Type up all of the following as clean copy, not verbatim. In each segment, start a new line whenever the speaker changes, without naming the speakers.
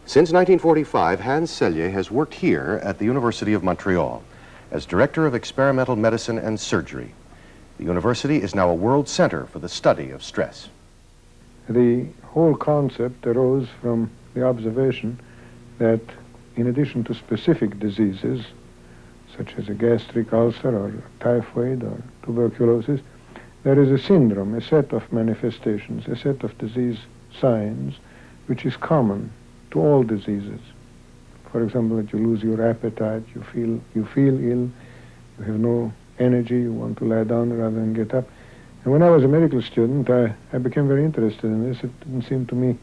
Since 1945, Hans Selye has worked here at the University of Montreal as Director of Experimental Medicine and Surgery. The university is now a world center for the study of stress.
The whole concept arose from the observation that in addition to specific diseases, such as a gastric ulcer or typhoid or tuberculosis, there is a syndrome, a set of manifestations, a set of disease signs, which is common to all diseases. For example, that you lose your appetite, you feel ill, you have no energy, you want to lie down rather than get up. And when I was a medical student, I became very interested in this. It didn't seem to me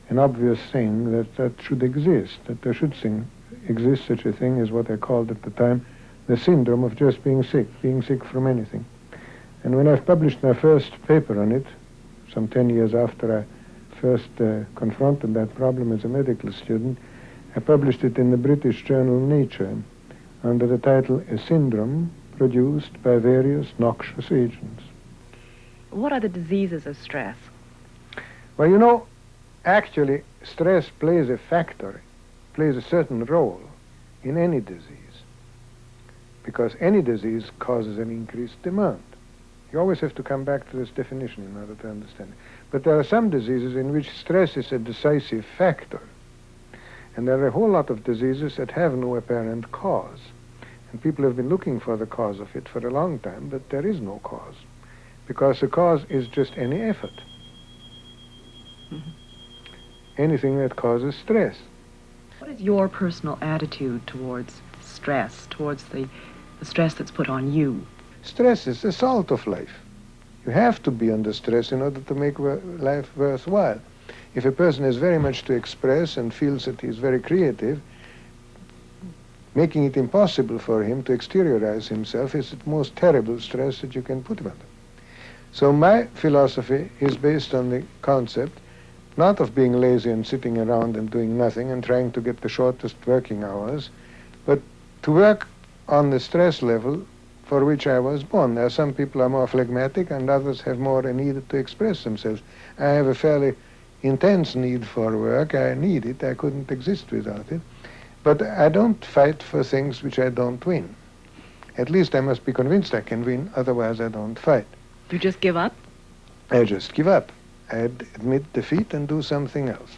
an obvious thing that should exist, that there should exist such a thing as what I called at the time the syndrome of just being sick from anything. And when I've published my first paper on it, some 10 years after I first confronted that problem as a medical student, I published it in the British journal Nature under the title A Syndrome Produced by Various Noxious Agents.
What are the diseases of stress?
Well, you know, actually, stress plays a certain role in any disease, because any disease causes an increased demand. You always have to come back to this definition in order to understand it. But there are some diseases in which stress is a decisive factor. And there are a whole lot of diseases that have no apparent cause. And people have been looking for the cause of it for a long time, but there is no cause. Because the cause is just any effort. Anything that causes stress.
What is your personal attitude towards stress, towards the stress that's put on you?
Stress is the salt of life. You have to be under stress in order to make life worthwhile. If a person has very much to express and feels that he's very creative, making it impossible for him to exteriorize himself is the most terrible stress that you can put him under. So my philosophy is based on the concept not of being lazy and sitting around and doing nothing and trying to get the shortest working hours, but to work on the stress level for which I was born. Now, some people are more phlegmatic and others have more a need to express themselves. I have a fairly intense need for work. I need it. I couldn't exist without it. But I don't fight for things which I don't win. At least I must be convinced I can win, otherwise I don't fight.
You just give up?
I just give up. I admit defeat and do something else.